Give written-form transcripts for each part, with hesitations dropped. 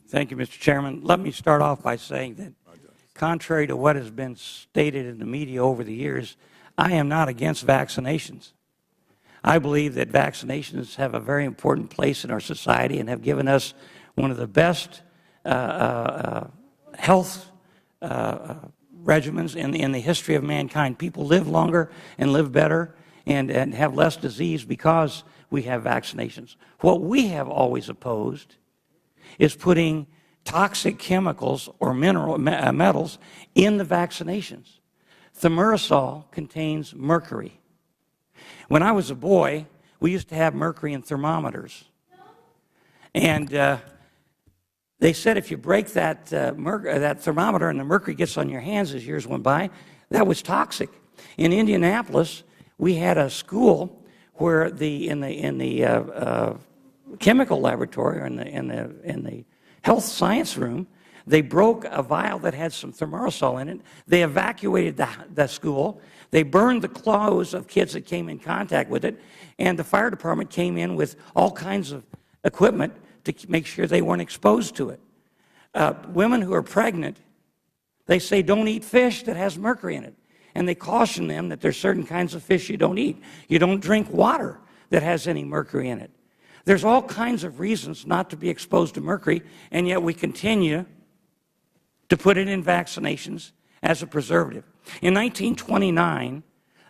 Thank you, Mr. Chairman. Let me start off by saying that, contrary to what has been stated in the media over the years, I am not against vaccinations. I believe that vaccinations have a very important place in our society and have given us one of the best health regimens in the history of mankind. People live longer and live better and have less disease because we have vaccinations. What we have always opposed is putting toxic chemicals or metals in the vaccinations. Thimerosal contains mercury. When I was a boy, we used to have mercury in thermometers. And they said if you break that thermometer and the mercury gets on your hands as years went by, that was toxic. In Indianapolis, we had a school where in the chemical laboratory or in the health science room, they broke a vial that had some thimerosal in it. They evacuated the school. They burned the clothes of kids that came in contact with it, and the fire department came in with all kinds of equipment to make sure they weren't exposed to it. Women who are pregnant, they say don't eat fish that has mercury in it. And they caution them that there's certain kinds of fish you don't eat. You don't drink water that has any mercury in it. There's all kinds of reasons not to be exposed to mercury, and yet we continue to put it in vaccinations as a preservative. In 1929,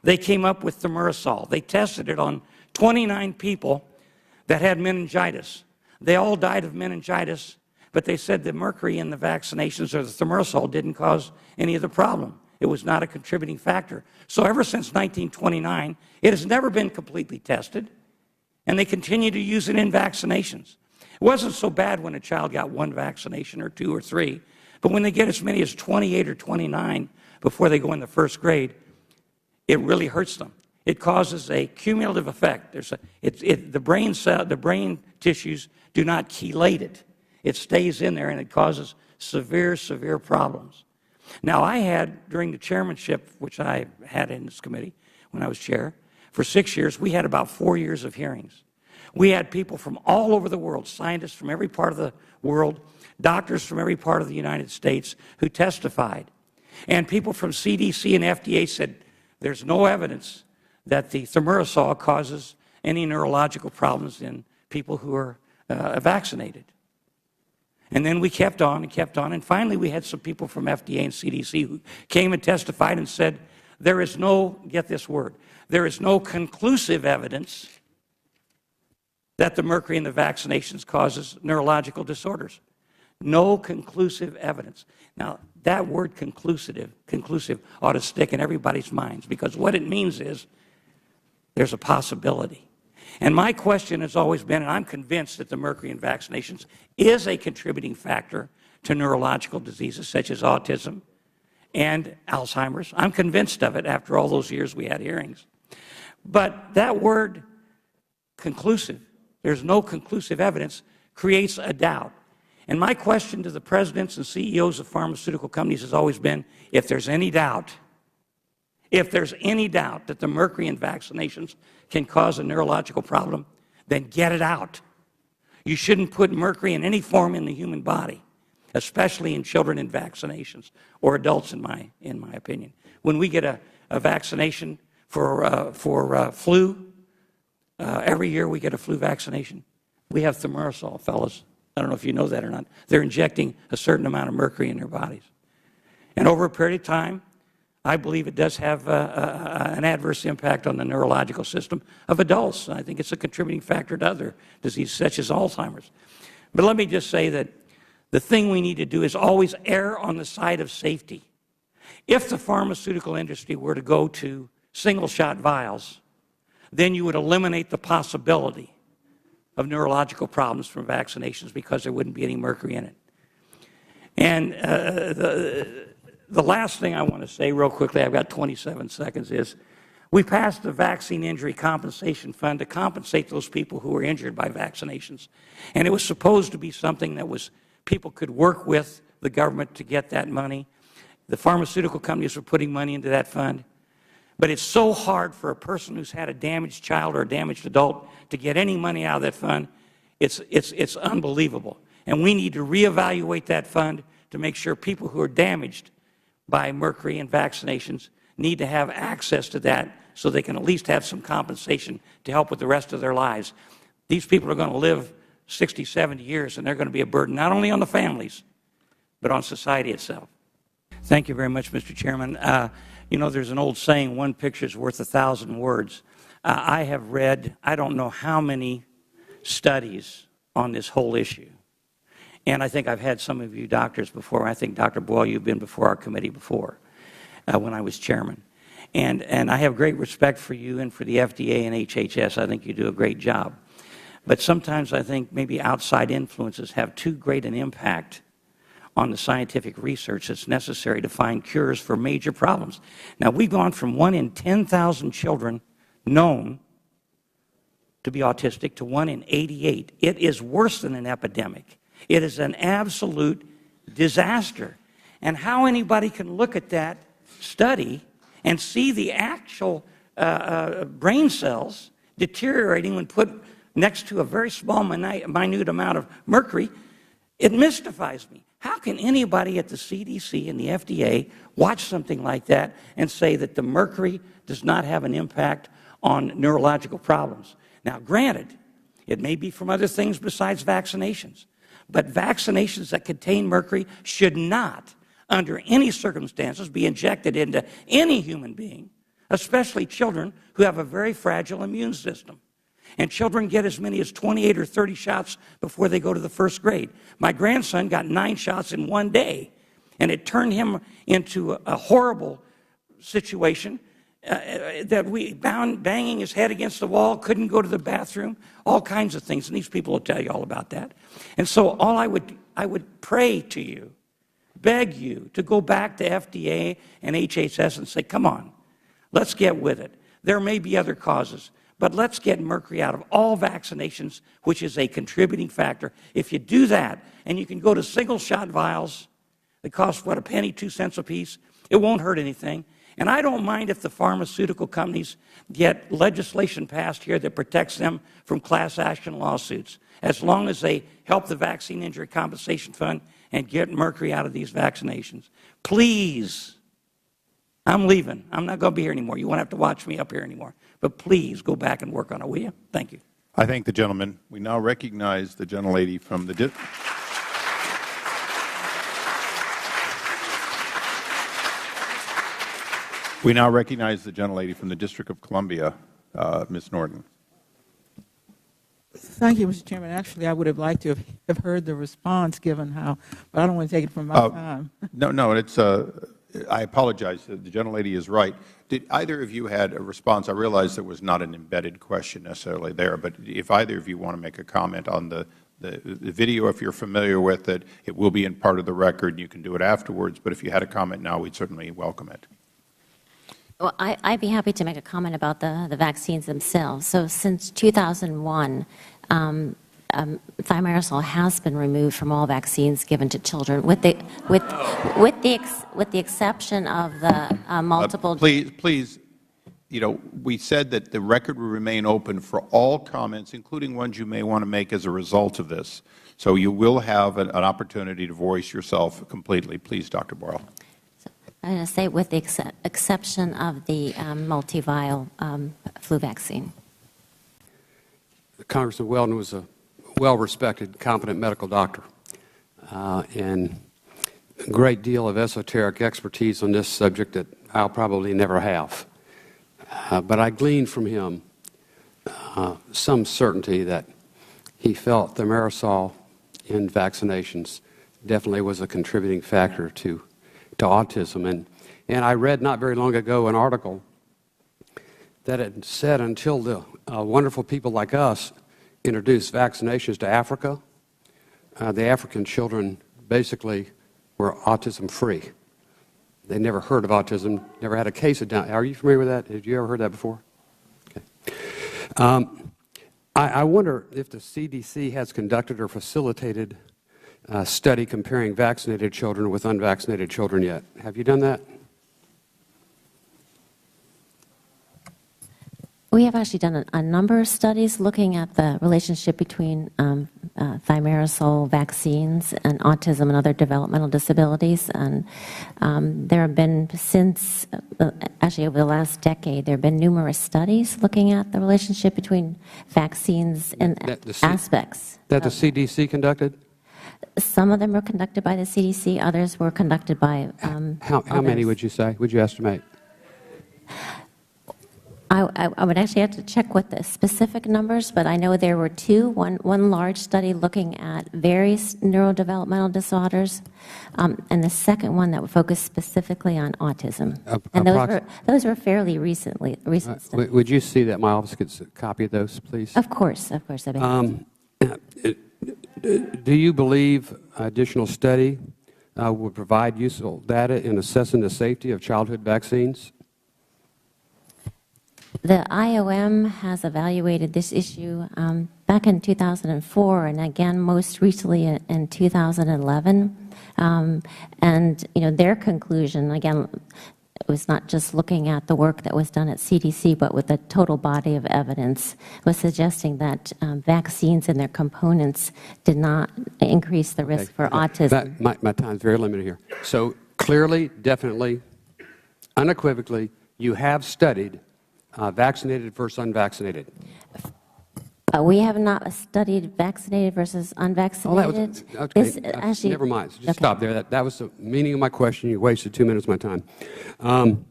they came up with thimerosal. They tested it on 29 people that had meningitis. They all died of meningitis, but they said the mercury in the vaccinations or the thimerosal didn't cause any of the problem. It was not a contributing factor. So ever since 1929, it has never been completely tested, and they continue to use it in vaccinations. It wasn't so bad when a child got one vaccination or two or three, but when they get as many as 28 or 29 before they go in the first grade, it really hurts them. It causes a cumulative effect. The brain tissues do not chelate it. It stays in there, and it causes severe, severe problems. Now, I had, during the chairmanship, which I had in this committee when I was chair, for 6 years, we had about 4 years of hearings. We had people from all over the world, scientists from every part of the world, doctors from every part of the United States who testified. And people from CDC and FDA said there's no evidence that the thimerosal causes any neurological problems in people who are vaccinated. And then we kept on and kept on, and finally we had some people from FDA and CDC who came and testified and said there is no, get this word, there is no conclusive evidence that the mercury in the vaccinations causes neurological disorders. No conclusive evidence. Now, that word conclusive ought to stick in everybody's minds, because what it means is there's a possibility. And my question has always been, and I'm convinced that the mercury in vaccinations is a contributing factor to neurological diseases such as autism and Alzheimer's. I'm convinced of it after all those years we had hearings. But that word conclusive, there's no conclusive evidence, creates a doubt. And my question to the presidents and CEOs of pharmaceutical companies has always been, if there's any doubt that the mercury in vaccinations can cause a neurological problem, then get it out. You shouldn't put mercury in any form in the human body, especially in children in vaccinations or adults, in my opinion. When we get a vaccination for flu, every year we get a flu vaccination, we have thimerosal, fellas. I don't know if you know that or not. They're injecting a certain amount of mercury in their bodies. And over a period of time, I believe it does have an adverse impact on the neurological system of adults. I think it's a contributing factor to other diseases, such as Alzheimer's. But let me just say that the thing we need to do is always err on the side of safety. If the pharmaceutical industry were to go to single-shot vials, then you would eliminate the possibility of neurological problems from vaccinations because there wouldn't be any mercury in it. And the last thing I want to say real quickly, I've got 27 seconds, is we passed the Vaccine Injury Compensation Fund to compensate those people who were injured by vaccinations. And it was supposed to be something that people could work with the government to get that money. The pharmaceutical companies were putting money into that fund. But it's so hard for a person who's had a damaged child or a damaged adult to get any money out of that fund. It's unbelievable. And we need to reevaluate that fund to make sure people who are damaged by mercury and vaccinations need to have access to that so they can at least have some compensation to help with the rest of their lives. These people are going to live 60, 70 years, and they're going to be a burden not only on the families, but on society itself. Thank you very much, Mr. Chairman. You know, there's an old saying, one picture is worth 1,000 words. I have read, I don't know how many studies on this whole issue. And I think I've had some of you doctors before. I think, Dr. Boyle, you've been before our committee before when I was chairman. And I have great respect for you and for the FDA and HHS. I think you do a great job. But sometimes I think maybe outside influences have too great an impact on the scientific research that's necessary to find cures for major problems. Now, we've gone from 1 in 10,000 children known to be autistic to 1 in 88. It is worse than an epidemic. It is an absolute disaster. And how anybody can look at that study and see the actual brain cells deteriorating when put next to a very small, minute amount of mercury, it mystifies me. How can anybody at the CDC and the FDA watch something like that and say that the mercury does not have an impact on neurological problems? Now, granted, it may be from other things besides vaccinations, but vaccinations that contain mercury should not, under any circumstances, be injected into any human being, especially children who have a very fragile immune system. And children get as many as 28 or 30 shots before they go to the first grade. My grandson got 9 shots in 1 day, and it turned him into a horrible situation that banging his head against the wall, couldn't go to the bathroom, all kinds of things. And these people will tell you all about that. And so all I would pray to you, beg you to go back to FDA and HHS and say, come on, let's get with it. There may be other causes, but let's get mercury out of all vaccinations, which is a contributing factor. If you do that, and you can go to single-shot vials that cost, what, a penny, 2 cents a piece, it won't hurt anything. And I don't mind if the pharmaceutical companies get legislation passed here that protects them from class action lawsuits, as long as they help the Vaccine Injury Compensation Fund and get mercury out of these vaccinations. Please, I'm leaving. I'm not going to be here anymore. You won't have to watch me up here anymore. But please go back and work on it, will you? Thank you. I thank the gentleman. We now recognize the gentlelady from the District of Columbia, Ms. Norton. Thank you, Mr. Chairman. Actually, I would have liked to have heard the response given how, but I don't want to take it from my time. No, it's I apologize. The gentlelady is right. Did either of you had a response? I realize there was not an embedded question necessarily there, but if either of you want to make a comment on the video, if you're familiar with it, it will be in part of the record, and you can do it afterwards. But if you had a comment now, we'd certainly welcome it. Well, I'd be happy to make a comment about the vaccines themselves. So since 2001, thimerosal has been removed from all vaccines given to children, with the exception of the multiple. Please, you know, we said that the record will remain open for all comments, including ones you may want to make as a result of this. So you will have an opportunity to voice yourself completely. Please, Dr. Boyle. I'm going to say with the exception of the multi-vial flu vaccine. Congressman Weldon was a well-respected, competent medical doctor, and a great deal of esoteric expertise on this subject that I'll probably never have. But I gleaned from him some certainty that he felt thimerosal in vaccinations definitely was a contributing factor to autism. And I read not very long ago an article that had said until the wonderful people like us introduced vaccinations to Africa, the African children basically were autism-free. They never heard of autism, never had a case of down. Are you familiar with that? Have you ever heard that before? Okay. I wonder if the CDC has conducted or facilitated a study comparing vaccinated children with unvaccinated children yet. Have you done that? We have actually done a number of studies looking at the relationship between thimerosal vaccines and autism and other developmental disabilities. And there have been, since actually over the last decade, there have been numerous studies looking at the relationship between vaccines and aspects. That the CDC conducted? Some of them were conducted by the CDC, others were conducted by How many would you say? Would you estimate? I would actually have to check what the specific numbers, but I know there were two. One large study looking at various neurodevelopmental disorders, and the second one that would focus specifically on autism. And those were fairly recent studies. Would you see that my office gets a copy of those, please? Of course, I'd be happy. Do you believe additional study would provide useful data in assessing the safety of childhood vaccines? The IOM has evaluated this issue back in 2004 and again most recently in 2011. And their conclusion, again, was not just looking at the work that was done at CDC, but with a total body of evidence, was suggesting that vaccines and their components did not increase the risk for autism. My time is very limited here. So clearly, definitely, unequivocally, you have studied vaccinated versus unvaccinated. We have not studied vaccinated versus unvaccinated. Okay, never mind. So just stop there. That was the meaning of my question. You wasted 2 minutes of my time.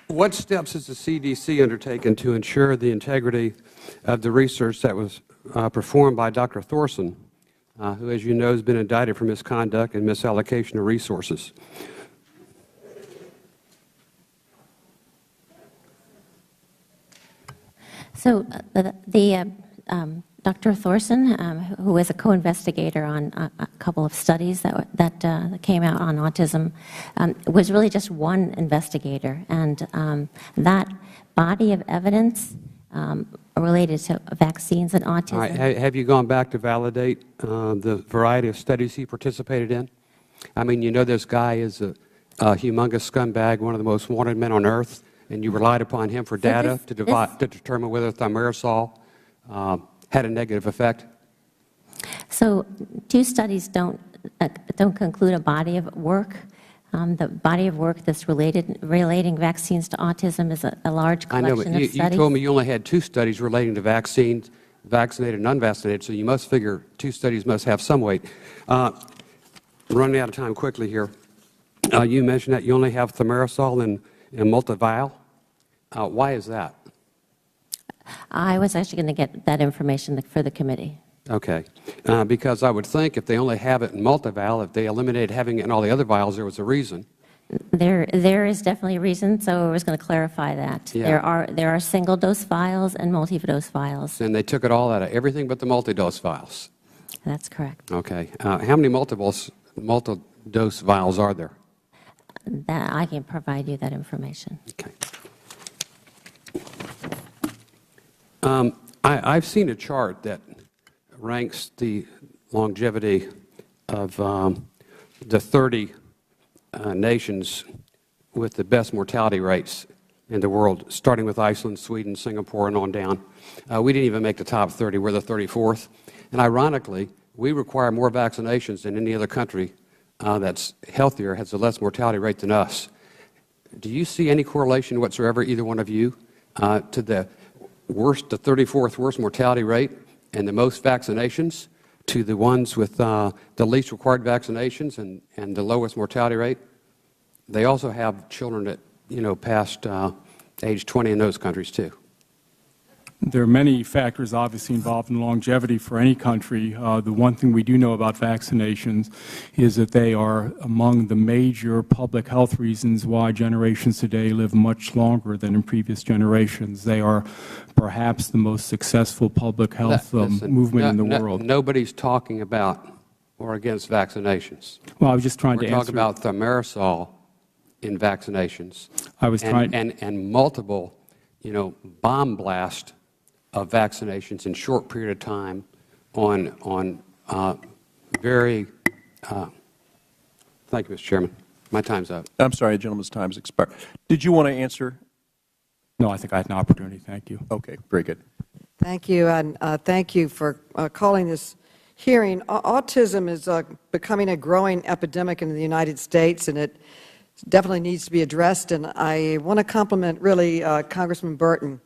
What steps has the CDC undertaken to ensure the integrity of the research that was performed by Dr. Thorson, who, as you know, has been indicted for misconduct and misallocation of resources? So Dr. Thorson, who was a co-investigator on a couple of studies that came out on autism, was really just one investigator. And that body of evidence related to vaccines and autism. All right. Have you gone back to validate the variety of studies he participated in? I mean, this guy is a humongous scumbag, one of the most wanted men on earth, and you relied upon him for data to determine whether thimerosal had a negative effect? So two studies don't conclude a body of work. The body of work that's relating vaccines to autism is a large collection of studies. You told me you only had 2 studies relating to vaccines, vaccinated and unvaccinated, so you must figure 2 studies must have some weight. Running out of time quickly here. You mentioned that you only have thimerosal in multivial. Why is that? I was actually going to get that information for the committee. Okay. Because I would think if they only have it in multivial, if they eliminated having it in all the other vials, there was a reason. There is definitely a reason, so I was going to clarify that. Yeah. There are single-dose vials and multi-dose vials. And they took it all out of everything but the multi-dose vials. That's correct. Okay. How many multi-dose vials are there? That I can provide you that information. Okay. I've seen a chart that ranks the longevity of the 30 nations with the best mortality rates in the world, starting with Iceland, Sweden, Singapore, and on down. We didn't even make the top 30. We're the 34th. And ironically, we require more vaccinations than any other country that's healthier, has a less mortality rate than us. Do you see any correlation whatsoever, either one of you, to the 34th worst mortality rate and the most vaccinations to the ones with the least required vaccinations and the lowest mortality rate? They also have children that, past age 20 in those countries, too. There are many factors obviously involved in longevity for any country. The one thing we do know about vaccinations is that they are among the major public health reasons why generations today live much longer than in previous generations. They are perhaps the most successful public health movement in the world. Nobody's talking about or against vaccinations. Well, I was just trying to answer. We're talking about thimerosal in vaccinations. I was trying. And multiple, bomb blast of vaccinations in short period of time on very, thank you, Mr. Chairman. My time's up. I'm sorry, the gentleman's time has expired. Did you want to answer No, I think I had an opportunity. Thank you. Okay, very good. Thank you, and thank you for calling this hearing. Autism is becoming a growing epidemic in the United States, and it definitely needs to be addressed. And I want to compliment, really, Congressman Burton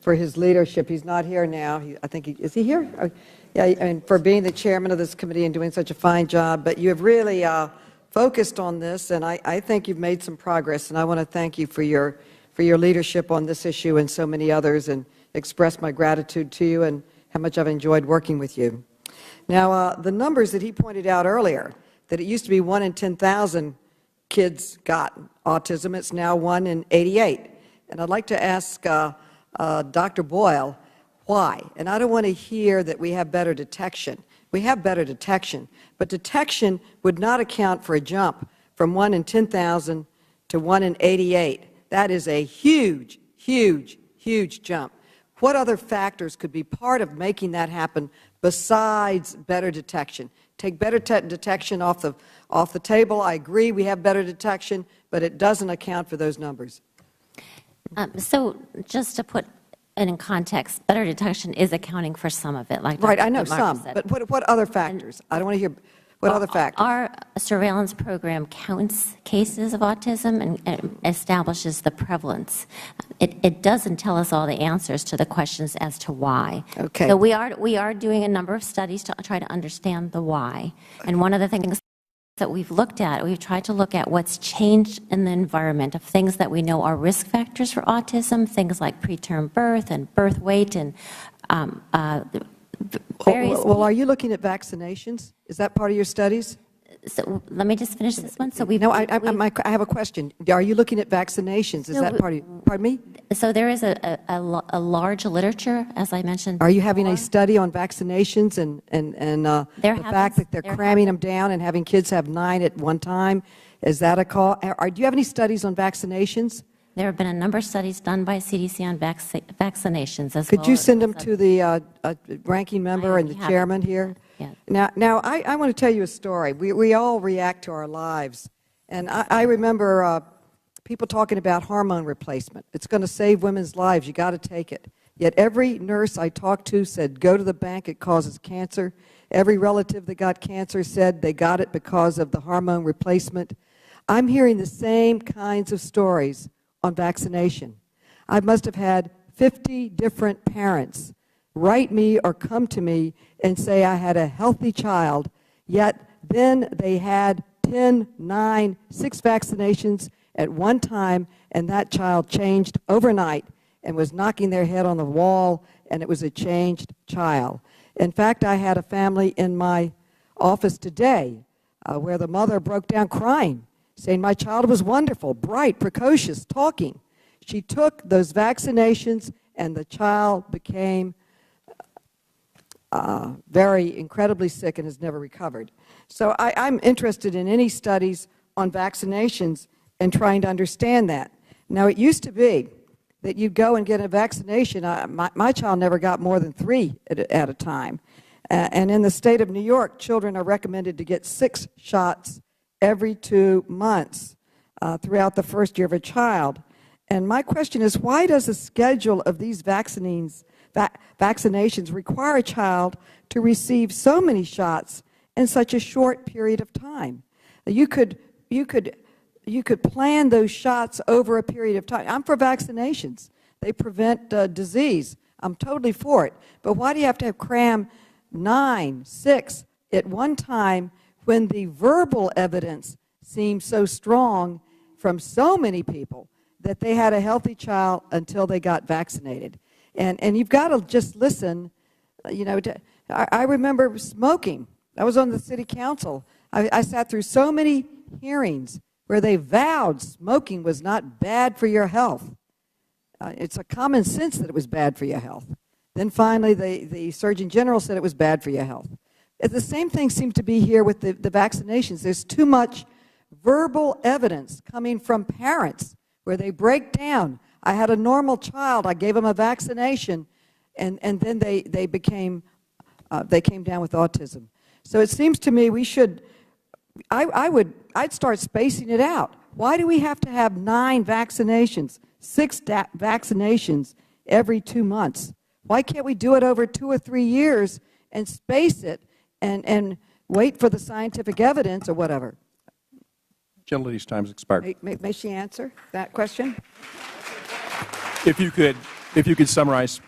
for his leadership. He's not here now. I think is he here? Yeah, and for being the chairman of this committee and doing such a fine job. But you have really focused on this, and I think you've made some progress. And I want to thank you for your leadership on this issue and so many others, and express my gratitude to you and how much I've enjoyed working with you. Now, the numbers that he pointed out earlier, that it used to be 1 in 10,000 kids got autism, it's now 1 in 88. And I'd like to ask Dr. Boyle why. And I don't want to hear that we have better detection. We have better detection, but detection would not account for a jump from 1 in 10,000 to 1 in 88. That is a huge, huge, huge jump. What other factors could be part of making that happen besides better detection? Take better detection off the table. I agree we have better detection, but it doesn't account for those numbers. So just to put it in context, better detection is accounting for some of it, like Right, Dr. I know Mark some, said. but what other factors? I don't want to hear what other factors. Our surveillance program counts cases of autism and establishes the prevalence. It doesn't tell us all the answers to the questions as to why. Okay. So we are doing a number of studies to try to understand the why. And one of the things that we've looked at, we've tried to look at what's changed in the environment of things that we know are risk factors for autism, things like preterm birth and birth weight and various. Well, are you looking at vaccinations? Is that part of your studies? So let me just finish this one. So I have a question. Are you looking at vaccinations? Is that part of you? Pardon me? So there is a large literature, as I mentioned. Are you having a before. study on vaccinations and the fact that they're cramming them down and having kids have 9 at one time? Is that a call? Do you have any studies on vaccinations? There have been a number of studies done by CDC on vaccinations as well. Could you send them to the ranking member and the chairman here? Yeah. Now I want to tell you a story. We all react to our lives. And I remember people talking about hormone replacement. It's going to save women's lives. You got to take it. Yet every nurse I talked to said, go to the bank, it causes cancer. Every relative that got cancer said they got it because of the hormone replacement. I'm hearing the same kinds of stories on vaccination. I must have had 50 different parents write me or come to me and say I had a healthy child, yet then they had 10, 9, 6 vaccinations at one time, and that child changed overnight and was knocking their head on the wall, and it was a changed child. In fact, I had a family in my office today where the mother broke down crying, saying my child was wonderful, bright, precocious, talking. She took those vaccinations, and the child became very incredibly sick and has never recovered. So I'm interested in any studies on vaccinations and trying to understand that. Now, it used to be that you'd go and get a vaccination. My child never got more than 3 at a time. And in the state of New York, children are recommended to get 6 shots every 2 months throughout the first year of a child. And my question is, why does the schedule of these vaccinations require a child to receive so many shots in such a short period of time? You could plan those shots over a period of time. I'm for vaccinations. They prevent disease. I'm totally for it. But why do you have to cram 9, 6 at one time when the verbal evidence seems so strong from so many people that they had a healthy child until they got vaccinated? And you've got to just listen. You know, I remember smoking. I was on the city council. I sat through so many hearings where they vowed smoking was not bad for your health. It's a common sense that it was bad for your health. Then finally, the Surgeon General said it was bad for your health. The same thing seems to be here with the vaccinations. There's too much verbal evidence coming from parents where they break down. I had a normal child. I gave him a vaccination, and then they came down with autism. So it seems to me we should. I'd start spacing it out. Why do we have to have 9 vaccinations, vaccinations every 2 months. Why can't we do it over 2 or 3 years and space it and wait for the scientific evidence or whatever? Gentlelady's time has expired. May she answer that question? If you could summarize.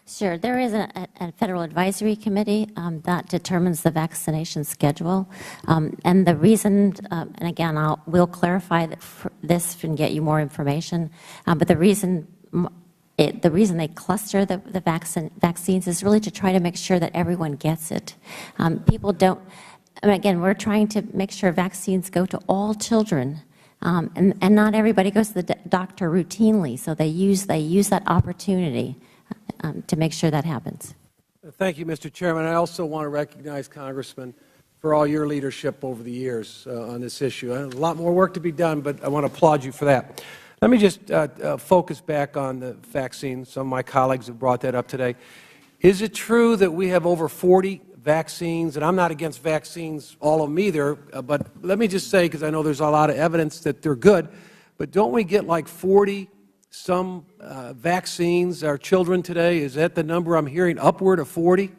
Sure. There is a federal advisory committee that determines the vaccination schedule. And the reason, and again, we'll clarify this and get you more information, but the reason they cluster the vaccines is really to try to make sure that everyone gets it. People don't, and again, we're trying to make sure vaccines go to all children. And not everybody goes to the doctor routinely, so they use that opportunity to make sure that happens. Thank you, Mr. Chairman. I also want to recognize, Congressman, for all your leadership over the years on this issue. A lot more work to be done, but I want to applaud you for that. Let me just focus back on the vaccine. Some of my colleagues have brought that up today. Is it true that we have over 40 vaccines, and I'm not against vaccines, all of them either, but let me just say, because I know there's a lot of evidence that they're good, but don't we get like 40 some vaccines, our children today? Is that the number I'm hearing, upward of 40?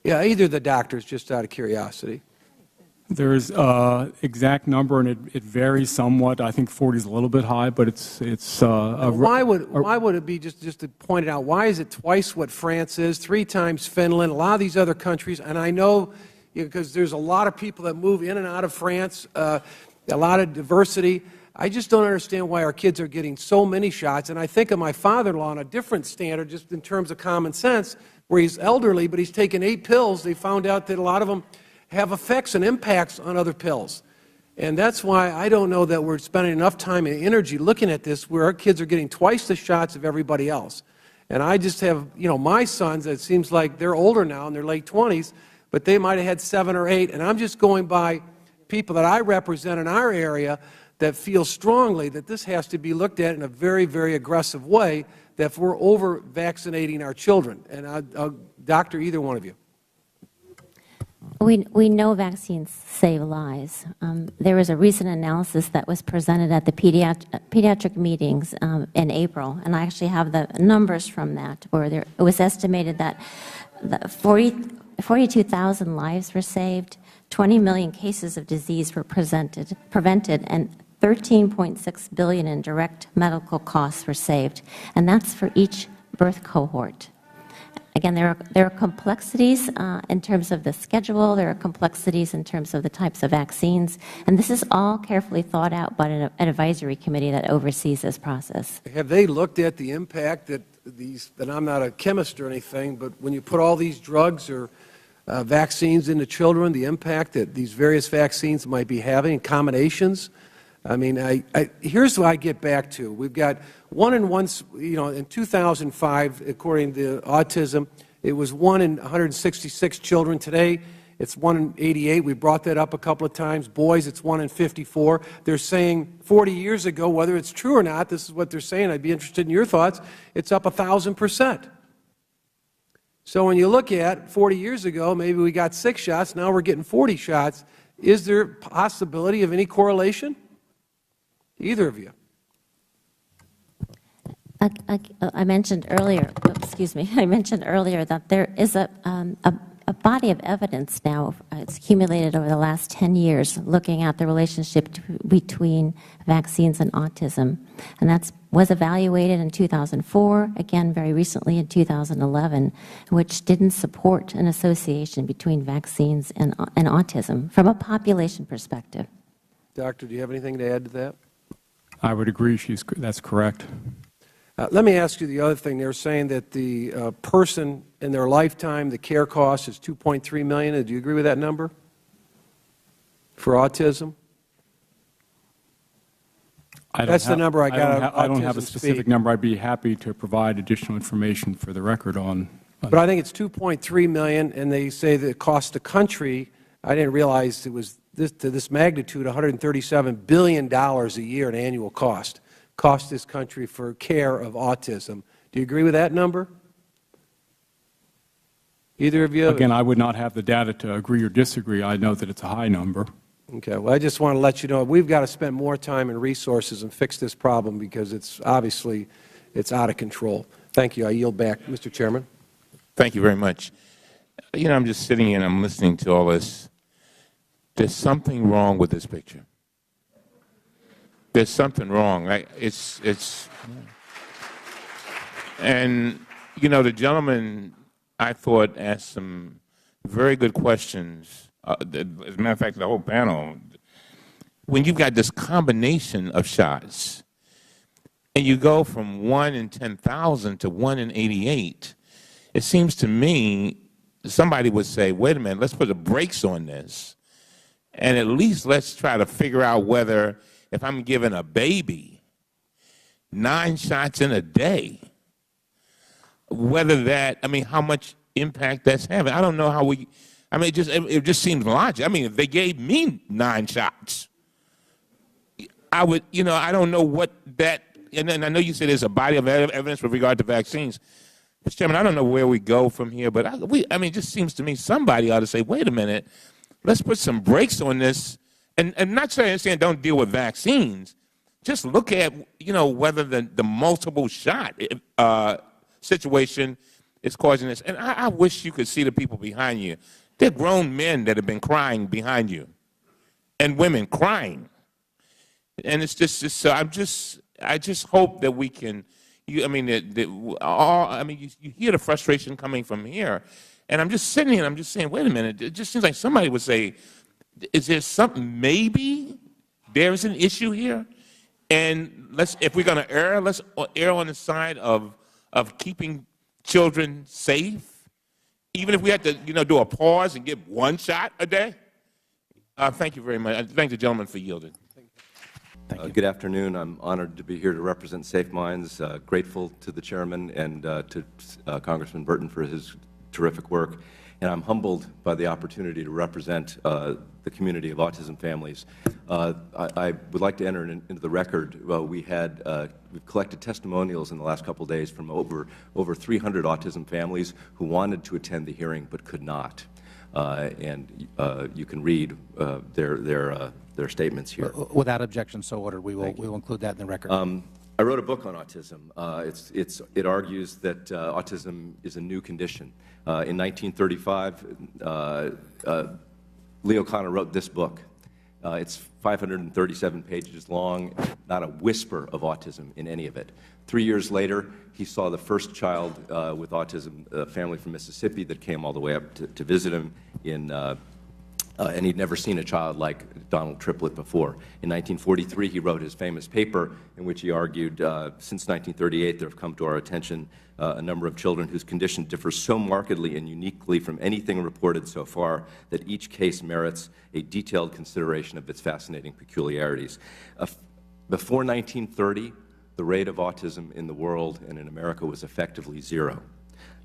Yeah, either the doctors, just out of curiosity. There's exact number, and it varies somewhat. I think 40 is a little bit high, but it's why would it be, just to point it out, why is it twice what France is, 3 times Finland, a lot of these other countries? And I know, because there's a lot of people that move in and out of France, a lot of diversity. I just don't understand why our kids are getting so many shots. And I think of my father-in-law on a different standard, just in terms of common sense, where he's elderly, but he's taken 8 pills. They found out that a lot of them have effects and impacts on other pills. And that's why I don't know that we're spending enough time and energy looking at this, where our kids are getting twice the shots of everybody else. And I just have, my sons, it seems like they're older now, in their late 20s, but they might have had 7 or 8, and I'm just going by people that I represent in our area that feel strongly that this has to be looked at in a very, very aggressive way, that if we're over-vaccinating our children. And I'll doctor either one of you. We know vaccines save lives. There was a recent analysis that was presented at the pediatric meetings in April, and I actually have the numbers from that, where it was estimated that 42,000 lives were saved, 20 million cases of disease were prevented, and $13.6 billion in direct medical costs were saved, and that's for each birth cohort. Again, there are complexities in terms of the schedule, there are complexities in terms of the types of vaccines, and this is all carefully thought out by an advisory committee that oversees this process. Have they looked at the impact that and I'm not a chemist or anything, but when you put all these drugs or vaccines into children, the impact that these various vaccines might be having, combinations? I mean, here's what I get back to. We've got in 2005, according to Autism, it was 1 in 166 children. Today, it's 1 in 88. We brought that up a couple of times. Boys, it's 1 in 54. They're saying 40 years ago, whether it's true or not, this is what they're saying. I'd be interested in your thoughts. It's up 1,000%. So when you look at 40 years ago, maybe we got 6 shots. Now we're getting 40 shots. Is there possibility of any correlation? Either of you. I mentioned earlier, I mentioned earlier that there is a body of evidence now, it's accumulated over the last 10 years, looking at the relationship between vaccines and autism. And that was evaluated in 2004, again very recently in 2011, which didn't support an association between vaccines and autism from a population perspective. Doctor, do you have anything to add to that? I would agree. That's correct. Let me ask you the other thing. They're saying that the person in their lifetime, the care cost is $2.3 million. Do you agree with that number for autism? That's the number I got. I don't have a specific number. I'd be happy to provide additional information for the record on. But I think it's $2.3 million, and they say that it costs the country. I didn't realize it was to this magnitude, $137 billion a year in annual cost this country for care of autism. Do you agree with that number? Either of you? Again, I would not have the data to agree or disagree. I know that it's a high number. Okay, well, I just want to let you know, we've got to spend more time and resources and fix this problem because it's obviously, it's out of control. Thank you. I yield back. Mr. Chairman. Thank you very much. You know, I'm just sitting here and I'm listening to all this. There's something wrong with this picture. There's something wrong. And, you know, the gentleman, I thought, asked some very good questions. As a matter of fact, the whole panel. When you've got this combination of shots, and you go from 1 in 10,000 to 1 in 88, it seems to me somebody would say, wait a minute, let's put the brakes on this, and at least let's try to figure out whether, if I'm giving a baby 9 shots in a day, whether that, I mean, how much impact that's having. I don't know how we, I mean, it just seems logical. I mean, if they gave me 9 shots, I would, you know, I don't know what that, and I know you said there's a body of evidence with regard to vaccines. Mr. Chairman, I don't know where we go from here, but I mean, it just seems to me somebody ought to say, wait a minute, let's put some brakes on this, and not saying don't deal with vaccines, just look at, you know, whether the multiple shot situation is causing this. And I wish you could see the people behind you. They're grown men that have been crying behind you, and women crying. And it's just so I just hope that we can. You hear the frustration coming from here, and I'm just sitting here and I'm just saying, wait a minute. It just seems like somebody would say, is there something? Maybe there is an issue here, and if we're going to err, let's err on the side of keeping children safe, even if we have to, you know, do a pause and give 1 shot a day. Thank you very much. I thank the gentleman for yielding. Good afternoon. I'm honored to be here to represent Safe Minds, grateful to the Chairman and to Congressman Burton for his terrific work, and I'm humbled by the opportunity to represent the community of autism families. I would like to enter into the record, we've collected testimonials in the last couple of days from over 300 autism families who wanted to attend the hearing but could not. And you can read their statements here. Without objection, so ordered. We will include that in the record. I wrote a book on autism. It argues that autism is a new condition. In 1935, Leo Kanner wrote this book. It's 537 pages long, not a whisper of autism in any of it. 3 years later, he saw the first child with autism, a family from Mississippi that came all the way up to visit him and he'd never seen a child like Donald Triplett before. In 1943, he wrote his famous paper in which he argued, since 1938, there have come to our attention a number of children whose condition differs so markedly and uniquely from anything reported so far that each case merits a detailed consideration of its fascinating peculiarities. Before 1930, the rate of autism in the world and in America was effectively 0.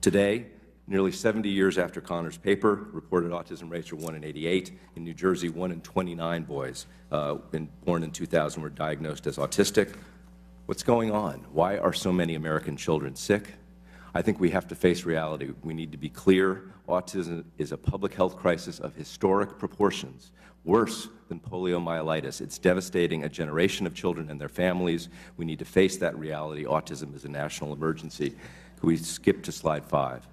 Today, nearly 70 years after Conner's paper, reported autism rates are 1 in 88. In New Jersey, 1 in 29 boys born in 2000 were diagnosed as autistic. What's going on? Why are so many American children sick? I think we have to face reality. We need to be clear. Autism is a public health crisis of historic proportions, worse than poliomyelitis. It's devastating a generation of children and their families. We need to face that reality. Autism is a national emergency. Could we skip to slide 5?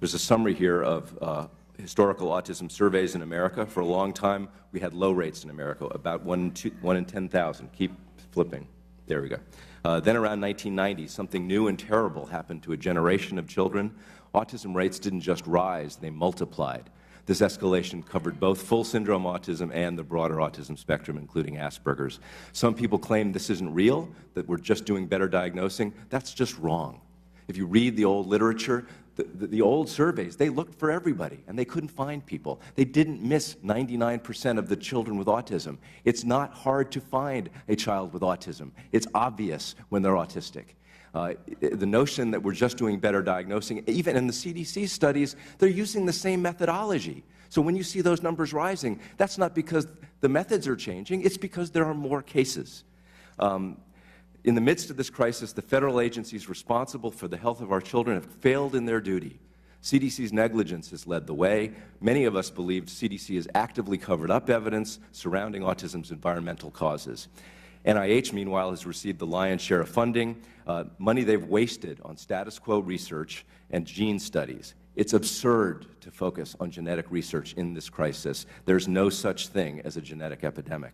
There's a summary here of historical autism surveys in America. For a long time, we had low rates in America, about 1 in 10,000. Keep flipping. There we go. Then around 1990, something new and terrible happened to a generation of children. Autism rates didn't just rise, they multiplied. This escalation covered both full syndrome autism and the broader autism spectrum, including Asperger's. Some people claim this isn't real, that we're just doing better diagnosing. That's just wrong. If you read the old literature, the old surveys, they looked for everybody, and they couldn't find people. They didn't miss 99% of the children with autism. It's not hard to find a child with autism. It's obvious when they're autistic. The notion that we're just doing better diagnosing, even in the CDC studies, they're using the same methodology. So when you see those numbers rising, that's not because the methods are changing, it's because there are more cases. In the midst of this crisis, the federal agencies responsible for the health of our children have failed in their duty. CDC's negligence has led the way. Many of us believe CDC has actively covered up evidence surrounding autism's environmental causes. NIH, meanwhile, has received the lion's share of funding, money they've wasted on status quo research and gene studies. It's absurd to focus on genetic research in this crisis. There's no such thing as a genetic epidemic.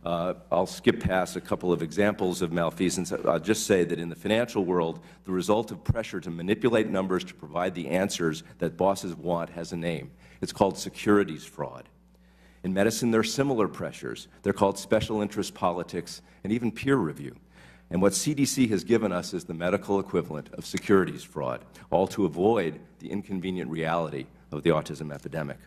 I'll skip past a couple of examples of malfeasance. I'll just say that in the financial world, the result of pressure to manipulate numbers to provide the answers that bosses want has a name. It's called securities fraud. In medicine, there are similar pressures. They're called special interest politics and even peer review. And what CDC has given us is the medical equivalent of securities fraud, all to avoid the inconvenient reality of the autism epidemic.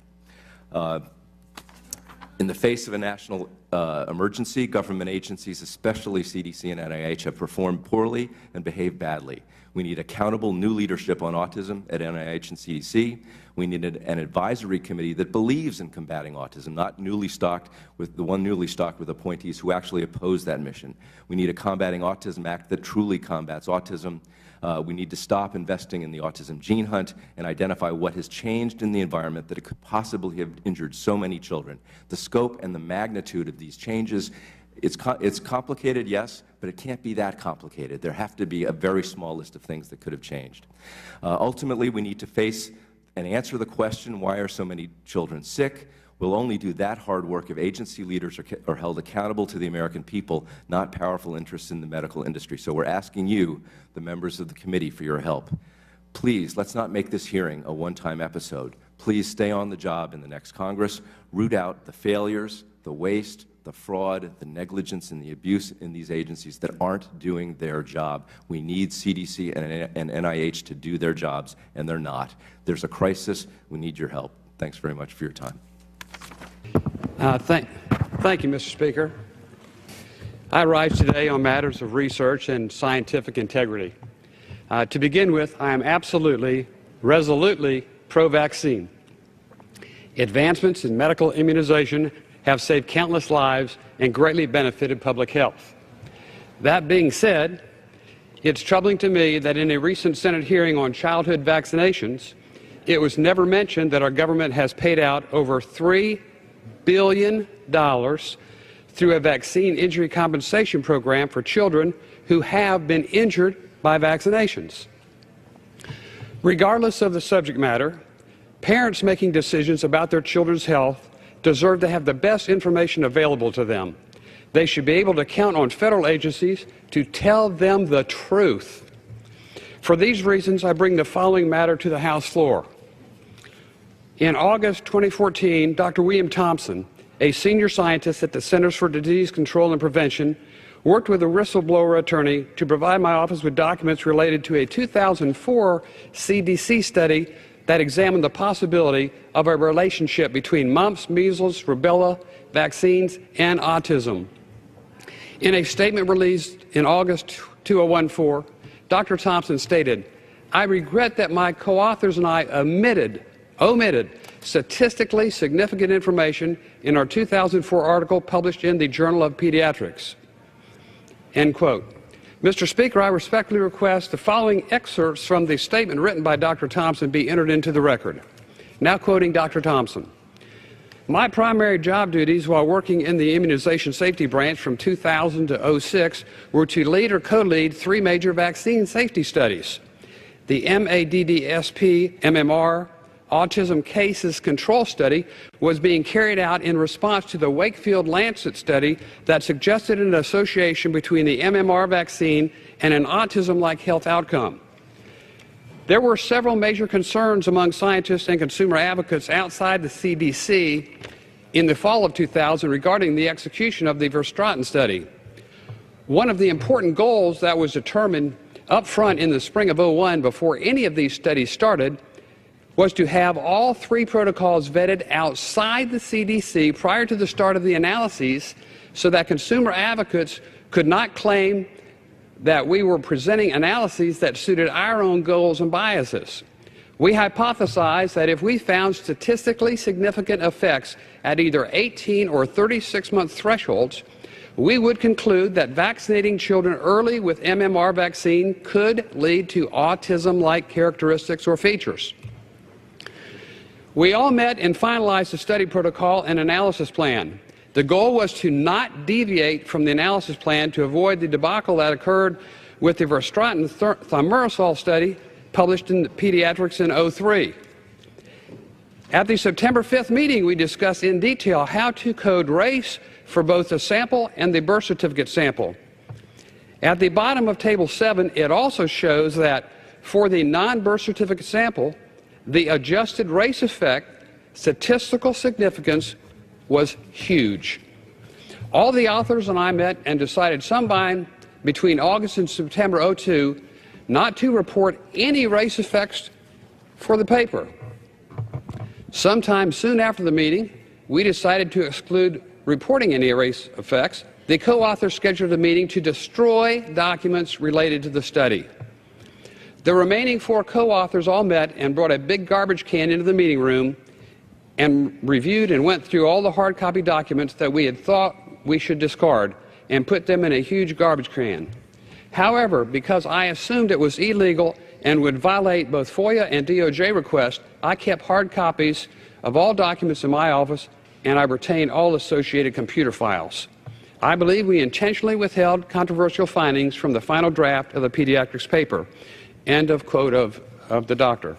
In the face of a national emergency, government agencies, especially CDC and NIH, have performed poorly and behaved badly. We need accountable new leadership on autism at NIH and CDC. We need an advisory committee that believes in combating autism, not newly stocked with appointees who actually oppose that mission. We need a Combating Autism Act that truly combats autism. We need to stop investing in the autism gene hunt and identify what has changed in the environment that it could possibly have injured so many children. The scope and the magnitude of these changes, it's complicated, yes, but it can't be that complicated. There have to be a very small list of things that could have changed. Ultimately, we need to face and answer the question, why are so many children sick? We'll only do that hard work if agency leaders are held accountable to the American people, not powerful interests in the medical industry. So we're asking you, the members of the committee, for your help. Please, let's not make this hearing a one-time episode. Please stay on the job in the next Congress. Root out the failures, the waste, the fraud, the negligence, and the abuse in these agencies that aren't doing their job. We need CDC and NIH to do their jobs, and they're not. There's a crisis. We need your help. Thanks very much for your time. Thank you, Mr. Speaker. I rise today on matters of research and scientific integrity. To begin with, I am absolutely, resolutely pro-vaccine. Advancements in medical immunization have saved countless lives and greatly benefited public health. That being said, it's troubling to me that in a recent Senate hearing on childhood vaccinations, it was never mentioned that our government has paid out over $3 billion through a vaccine injury compensation program for children who have been injured by vaccinations. Regardless of the subject matter, parents making decisions about their children's health deserve to have the best information available to them. They should be able to count on federal agencies to tell them the truth. For these reasons, I bring the following matter to the House floor. In August 2014, Dr. William Thompson, a senior scientist at the Centers for Disease Control and Prevention, worked with a whistleblower attorney to provide my office with documents related to a 2004 CDC study that examined the possibility of a relationship between mumps, measles, rubella vaccines, and autism. In a statement released in August 2014, Dr. Thompson stated, "I regret that my co-authors and I omitted statistically significant information in our 2004 article published in the Journal of Pediatrics." End quote. Mr. Speaker, I respectfully request the following excerpts from the statement written by Dr. Thompson be entered into the record. Now quoting Dr. Thompson. "My primary job duties while working in the immunization safety branch from 2000 to 2006 were to lead or co-lead 3 major vaccine safety studies. The MADDSP-MMR Autism Cases Control Study was being carried out in response to the Wakefield Lancet study that suggested an association between the MMR vaccine and an autism-like health outcome. There were several major concerns among scientists and consumer advocates outside the CDC in the fall of 2000 regarding the execution of the Verstraeten study. One of the important goals that was determined up front in the spring of 2001 before any of these studies started was to have all 3 protocols vetted outside the CDC prior to the start of the analyses so that consumer advocates could not claim that we were presenting analyses that suited our own goals and biases. We hypothesized that if we found statistically significant effects at either 18 or 36-month thresholds, we would conclude that vaccinating children early with MMR vaccine could lead to autism-like characteristics or features. We all met and finalized the study protocol and analysis plan. The goal was to not deviate from the analysis plan to avoid the debacle that occurred with the verstraeten thimerosal study published in Pediatrics in '03. At the September 5th meeting, we discussed in detail how to code race for both the sample and the birth certificate sample. At the bottom of Table 7, it also shows that for the non-birth certificate sample, the adjusted race effect statistical significance was huge. All the authors and I met and decided sometime between August and September '02 not to report any race effects for the paper. Sometime soon after the meeting, we decided to exclude reporting any race effects. The co-authors scheduled a meeting to destroy documents related to the study. The remaining 4 co-authors all met and brought a big garbage can into the meeting room and reviewed and went through all the hard copy documents that we had thought we should discard and put them in a huge garbage can. However, because I assumed it was illegal and would violate both FOIA and DOJ requests, I kept hard copies of all documents in my office, and I retained all associated computer files. I believe we intentionally withheld controversial findings from the final draft of the pediatrics paper. End of quote of the doctor.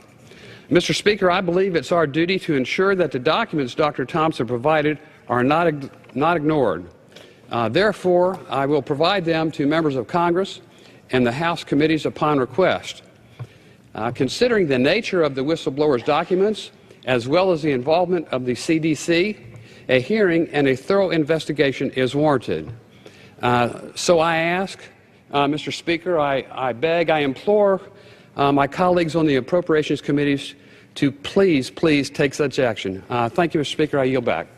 Mr. Speaker, I believe it's our duty to ensure that the documents Dr. Thompson provided are not ignored. Therefore, I will provide them to members of Congress and the House committees upon request. Considering the nature of the whistleblower's documents, as well as the involvement of the CDC, a hearing and a thorough investigation is warranted. So I ask, Mr. Speaker, I beg, I implore my colleagues on the appropriations committees to please take such action. Thank you, Mr. Speaker. I yield back.